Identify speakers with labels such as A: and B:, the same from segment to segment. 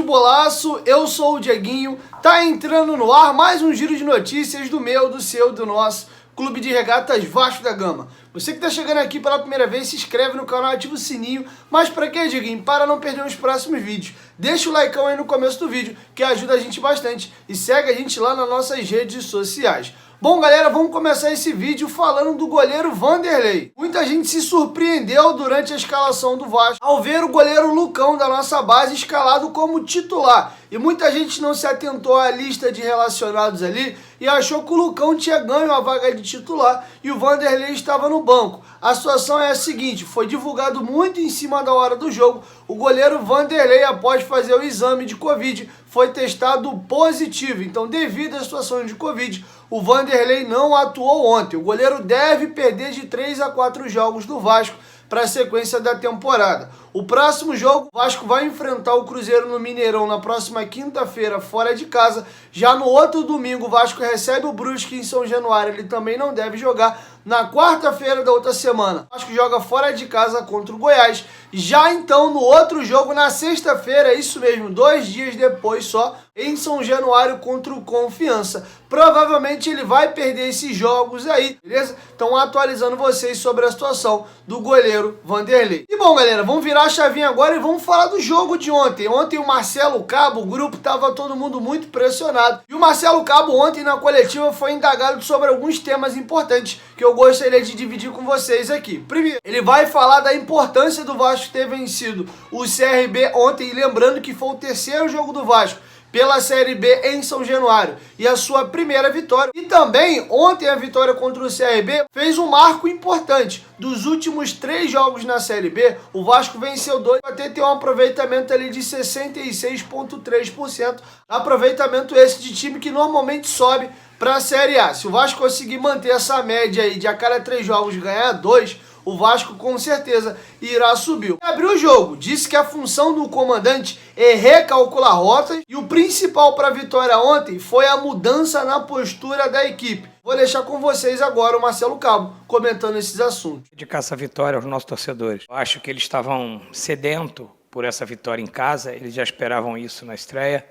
A: Futebolaço, eu sou o Dieguinho, tá entrando no ar mais um giro de notícias do meu, do seu, do nosso Clube de Regatas Vasco da Gama. Você que tá chegando aqui pela primeira vez, se inscreve no canal, ativa o sininho, mas pra quê, Dieguinho? Para não perder os próximos vídeos. Deixa o likeão aí no começo do vídeo, que ajuda a gente bastante, e segue a gente lá nas nossas redes sociais. Bom, galera, vamos começar esse vídeo falando do goleiro Vanderlei. Muita gente se surpreendeu durante a escalação do Vasco ao ver o goleiro Lucão da nossa base escalado como titular. E muita gente não se atentou à lista de relacionados ali e achou que o Lucão tinha ganho a vaga de titular e o Vanderlei estava no banco. A situação é a seguinte, foi divulgado muito em cima da hora do jogo, o goleiro Vanderlei, após fazer o exame de Covid, foi testado positivo. Então, devido à situação de Covid, o Vanderlei não atuou ontem. O goleiro deve perder de 3 a 4 jogos do Vasco para a sequência da temporada. O próximo jogo, o Vasco vai enfrentar o Cruzeiro no Mineirão na próxima quinta-feira, fora de casa. Já no outro domingo, o Vasco recebe o Brusque em São Januário, ele também não deve jogar. Na quarta-feira da outra semana, o Vasco joga fora de casa contra o Goiás. Já então, no outro jogo, na sexta-feira, isso mesmo, 2 dias depois só, em São Januário contra o Confiança. Provavelmente ele vai perder esses jogos aí, beleza? Então, atualizando vocês sobre a situação do goleiro Vanderlei. E bom, galera, vamos virar a chavinha agora e vamos falar do jogo de ontem. Ontem o Marcelo Cabo, o grupo tava todo mundo muito pressionado. E o Marcelo Cabo ontem na coletiva foi indagado sobre alguns temas importantes que eu gostaria de dividir com vocês aqui. Primeiro, ele vai falar da importância do Vasco ter vencido o CRB ontem, lembrando que foi o terceiro jogo do Vasco pela Série B em São Januário e a sua primeira vitória. E também, ontem a vitória contra o CRB fez um marco importante. Dos últimos 3 jogos na Série B, o Vasco venceu 2, até ter um aproveitamento ali de 66,3%. Aproveitamento esse de time que normalmente sobe para a Série A. Se o Vasco conseguir manter essa média aí de a cada 3 jogos ganhar 2, o Vasco com certeza irá subir. Abriu o jogo, disse que a função do comandante é recalcular rotas e o principal para a vitória ontem foi a mudança na postura da equipe. Vou deixar com vocês agora o Marcelo Cabo comentando esses assuntos.
B: Dedicar essa vitória aos nossos torcedores. Eu acho que eles estavam sedentos por essa vitória em casa, eles já esperavam isso na estreia.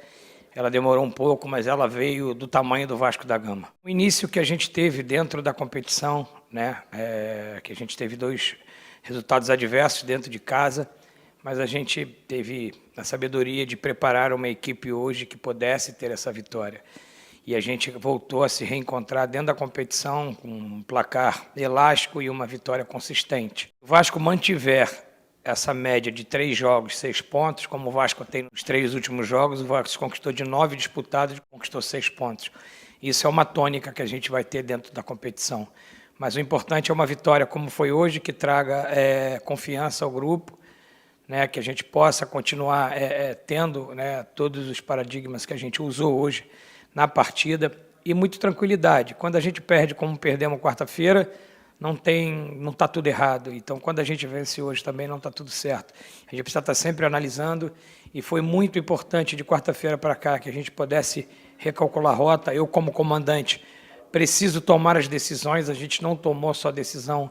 B: Ela demorou um pouco, mas ela veio do tamanho do Vasco da Gama. O início que a gente teve dentro da competição, que a gente teve 2 resultados adversos dentro de casa, mas a gente teve a sabedoria de preparar uma equipe hoje que pudesse ter essa vitória. E a gente voltou a se reencontrar dentro da competição com um placar elástico e uma vitória consistente. O Vasco mantiver essa média de 3 jogos, 6 pontos, como o Vasco tem nos 3 últimos jogos, o Vasco conquistou de 9 disputados e conquistou 6 pontos. Isso é uma tônica que a gente vai ter dentro da competição. Mas o importante é uma vitória como foi hoje, que traga confiança ao grupo, que a gente possa continuar tendo todos os paradigmas que a gente usou hoje na partida e muito tranquilidade. Quando a gente perde como perdemos quarta-feira, não está tudo errado. Então, quando a gente vence hoje também não está tudo certo. A gente precisa estar sempre analisando e foi muito importante de quarta-feira para cá que a gente pudesse recalcular a rota. Eu, como comandante, preciso tomar as decisões. A gente não tomou só decisão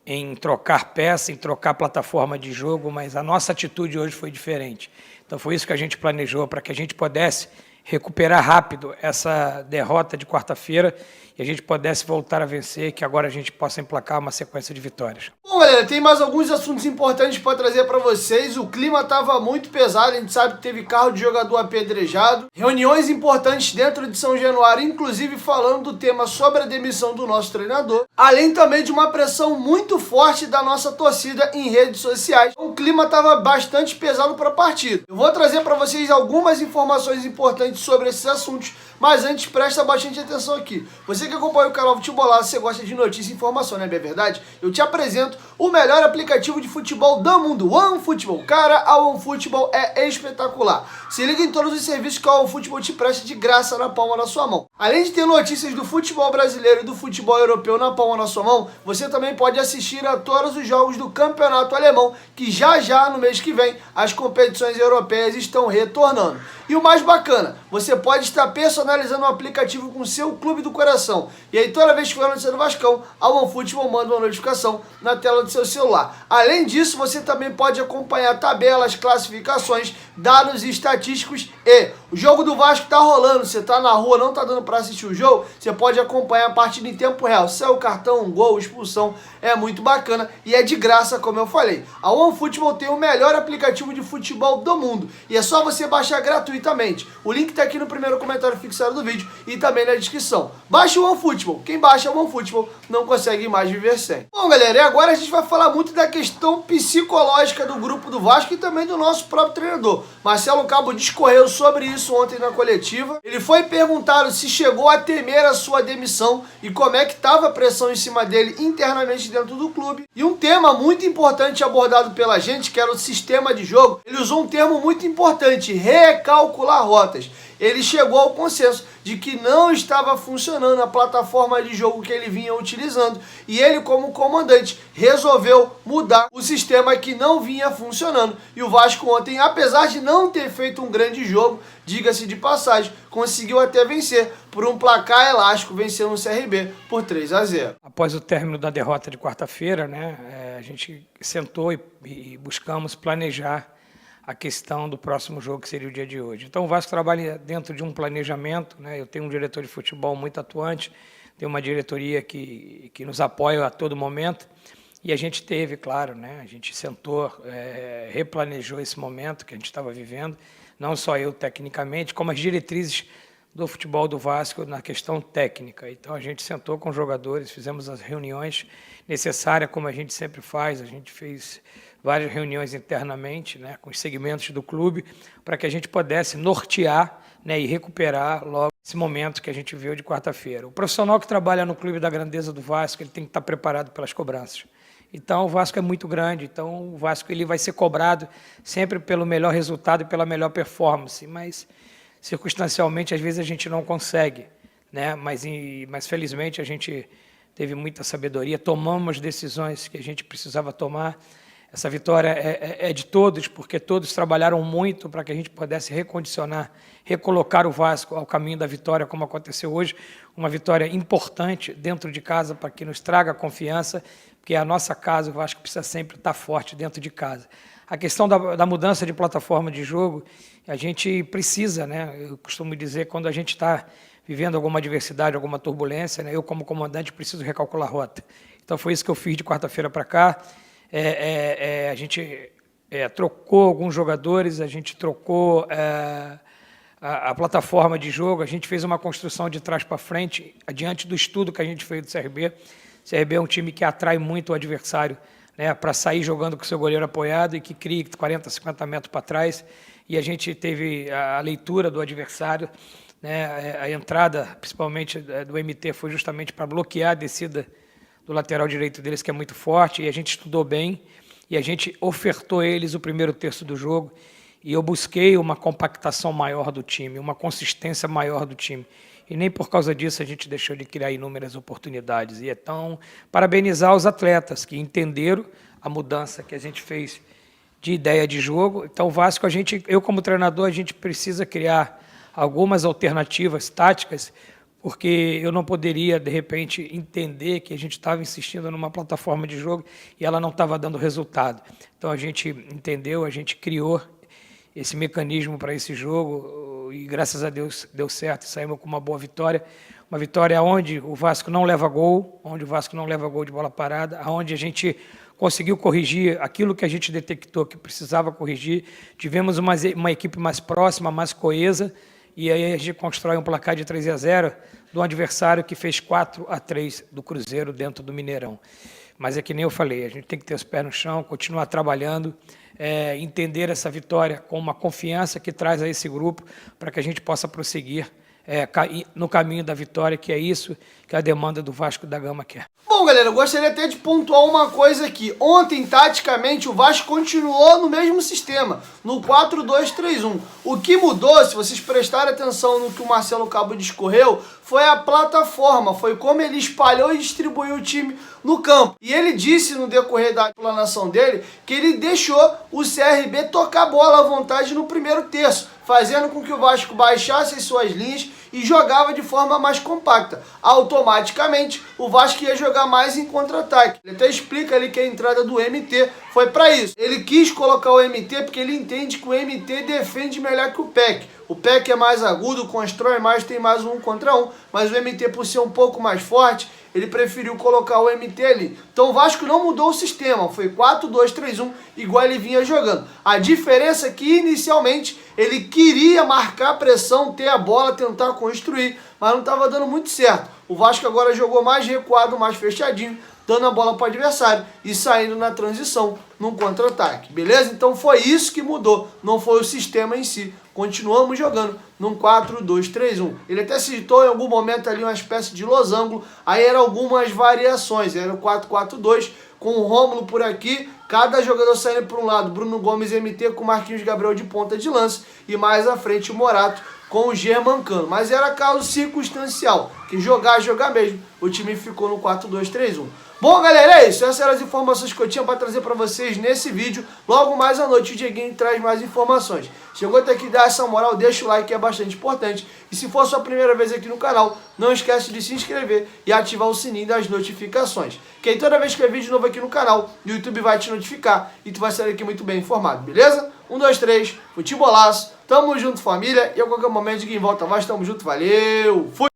B: em trocar peça, em trocar plataforma de jogo, mas a nossa atitude hoje foi diferente. Então, foi isso que a gente planejou para que a gente pudesse recuperar rápido essa derrota de quarta-feira e a gente pudesse voltar a vencer, que agora a gente possa emplacar uma sequência de vitórias.
A: Bom, galera, tem mais alguns assuntos importantes para trazer para vocês. O clima estava muito pesado, a gente sabe que teve carro de jogador apedrejado, reuniões importantes dentro de São Januário, inclusive falando do tema sobre a demissão do nosso treinador, além também de uma pressão muito forte da nossa torcida em redes sociais. O clima estava bastante pesado para a partida. Eu vou trazer para vocês algumas informações importantes sobre esses assuntos, mas antes presta bastante atenção aqui. Você que acompanha o canal Futebolaço, você gosta de notícia e informação, não é verdade? Eu te apresento o melhor aplicativo de futebol do mundo, OneFootball. Cara, a OneFootball é espetacular. Se liga em todos os serviços que a OneFootball te presta de graça na palma da sua mão. Além de ter notícias do futebol brasileiro e do futebol europeu na palma da sua mão, você também pode assistir a todos os jogos do campeonato alemão, que já no mês que vem as competições europeias estão retornando. E o mais bacana, você pode estar personalizando o aplicativo com o seu clube do coração. E aí toda vez que for a notícia do Vascão, a OneFootball manda uma notificação na tela do seu celular. Além disso, você também pode acompanhar tabelas, classificações, dados estatísticos e o jogo do Vasco tá rolando. Você tá na rua, não tá dando para assistir o jogo, você pode acompanhar a partida em tempo real. Saiu o cartão, um gol, expulsão, é muito bacana e é de graça, como eu falei. A OneFootball tem o melhor aplicativo de futebol do mundo e é só você baixar gratuitamente. O link tá aqui no primeiro comentário fixado do vídeo e também na descrição. Baixe o OneFootball. Quem baixa o OneFootball não consegue mais viver sem. Bom, galera, e agora a gente vai falar muito da questão psicológica do grupo do Vasco e também do nosso próprio treinador. Marcelo Cabo discorreu sobre isso ontem na coletiva. Ele foi perguntado se chegou a temer a sua demissão e como é que estava a pressão em cima dele internamente dentro do clube. E um tema muito importante abordado pela gente, que era o sistema de jogo, ele usou um termo muito importante: recalcular rotas. Ele chegou ao consenso de que não estava funcionando a plataforma de jogo que ele vinha utilizando e ele, como comandante, resolveu mudar o sistema que não vinha funcionando. E o Vasco ontem, apesar de não ter feito um grande jogo, diga-se de passagem, conseguiu até vencer por um placar elástico, vencendo o CRB por 3-0.
B: Após o término da derrota de quarta-feira, né, a gente sentou e buscamos planejar a questão do próximo jogo, que seria o dia de hoje. Então o Vasco trabalha dentro de um planejamento, né? Eu tenho um diretor de futebol muito atuante, tenho uma diretoria que nos apoia a todo momento, e a gente teve, claro, né? A gente sentou, replanejou esse momento que a gente estava vivendo, não só eu tecnicamente, como as diretrizes do futebol do Vasco na questão técnica. Então a gente sentou com os jogadores, fizemos as reuniões necessárias, como a gente sempre faz. A gente fez várias reuniões internamente, né, com os segmentos do clube, para que a gente pudesse nortear, né, e recuperar logo esse momento que a gente viu de quarta-feira. O profissional que trabalha no clube da grandeza do Vasco, ele tem que estar preparado pelas cobranças. Então o Vasco é muito grande, então o Vasco ele vai ser cobrado sempre pelo melhor resultado e pela melhor performance, mas circunstancialmente às vezes a gente não consegue, né? Mas felizmente a gente teve muita sabedoria, tomamos decisões que a gente precisava tomar. Essa vitória é de todos, porque todos trabalharam muito para que a gente pudesse recondicionar, recolocar o Vasco ao caminho da vitória, como aconteceu hoje. Uma vitória importante dentro de casa para que nos traga confiança, porque a nossa casa, o Vasco precisa sempre estar forte dentro de casa. A questão da mudança de plataforma de jogo, a gente precisa, né? Eu costumo dizer, quando a gente está vivendo alguma adversidade, alguma turbulência, né? Eu, como comandante, preciso recalcular a rota. Então foi isso que eu fiz de quarta-feira para cá. A gente trocou alguns jogadores, a gente trocou a plataforma de jogo, a gente fez uma construção de trás para frente, adiante do estudo que a gente fez do CRB. O CRB é um time que atrai muito o adversário, né, para sair jogando com o seu goleiro apoiado e que crie 40, 50 metros para trás. E a gente teve a leitura do adversário, né, a entrada, principalmente do MT, foi justamente para bloquear a descida do lateral direito deles, que é muito forte, e a gente estudou bem, e a gente ofertou eles o primeiro terço do jogo, e eu busquei uma compactação maior do time, uma consistência maior do time. E nem por causa disso a gente deixou de criar inúmeras oportunidades. E então, parabenizar os atletas que entenderam a mudança que a gente fez de ideia de jogo. Então, o Vasco, eu como treinador, a gente precisa criar algumas alternativas táticas, porque eu não poderia, de repente, entender que a gente estava insistindo numa plataforma de jogo e ela não estava dando resultado. Então, a gente entendeu, a gente criou esse mecanismo para esse jogo e, graças a Deus, deu certo. Saímos com uma boa vitória. Uma vitória onde o Vasco não leva gol, de bola parada, onde a gente conseguiu corrigir aquilo que a gente detectou que precisava corrigir. Tivemos uma equipe mais próxima, mais coesa, e aí a gente constrói um placar de 3-0 do adversário que fez 4-3 do Cruzeiro dentro do Mineirão. Mas é que nem eu falei, a gente tem que ter os pés no chão, continuar trabalhando, entender essa vitória com uma confiança que traz a esse grupo para que a gente possa prosseguir no caminho da vitória, que é isso que a demanda do Vasco da Gama quer.
A: Bom, galera, eu gostaria até de pontuar uma coisa aqui. Ontem, taticamente, o Vasco continuou no mesmo sistema, no 4-2-3-1. O que mudou, se vocês prestarem atenção no que o Marcelo Cabo discorreu, foi a plataforma, foi como ele espalhou e distribuiu o time no campo. E ele disse no decorrer da explanação dele que ele deixou o CRB tocar a bola à vontade no primeiro terço, fazendo com que o Vasco baixasse as suas linhas e jogava de forma mais compacta. Automaticamente, o Vasco ia jogar mais em contra-ataque. Ele até explica ali que a entrada do MT foi para isso. Ele quis colocar o MT porque ele entende que o MT defende melhor que o PEC. O PEC é mais agudo, constrói mais, tem mais um contra um, mas o MT, por ser um pouco mais forte, ele preferiu colocar o MT ali. Então o Vasco não mudou o sistema, foi 4-2-3-1, igual ele vinha jogando. A diferença é que inicialmente ele queria marcar a pressão, ter a bola, tentar construir, mas não estava dando muito certo. O Vasco agora jogou mais recuado, mais fechadinho, dando a bola para o adversário e saindo na transição, num contra-ataque, beleza? Então foi isso que mudou, não foi o sistema em si. Continuamos jogando num 4-2-3-1. Ele até citou em algum momento ali uma espécie de losango, aí eram algumas variações, era o 4-4-2, com o Rômulo por aqui, cada jogador saindo por um lado, Bruno Gomes MT com Marquinhos Gabriel de ponta de lance, e mais à frente o Morato com o Germancano. Mas era caso circunstancial, que jogar mesmo, o time ficou no 4-2-3-1. Bom, galera, é isso. Essas eram as informações que eu tinha para trazer para vocês nesse vídeo. Logo mais à noite o Dieguinho traz mais informações. Chegou até aqui, dá essa moral, deixa o like que é bastante importante. E se for sua primeira vez aqui no canal, não esquece de se inscrever e ativar o sininho das notificações. Que aí toda vez que é vídeo novo aqui no canal, o YouTube vai te notificar e tu vai sair aqui muito bem informado, beleza? 1, 2, 3, futebolaço, tamo junto família. E a qualquer momento Dieguinho volta mais, tamo junto, valeu, fui!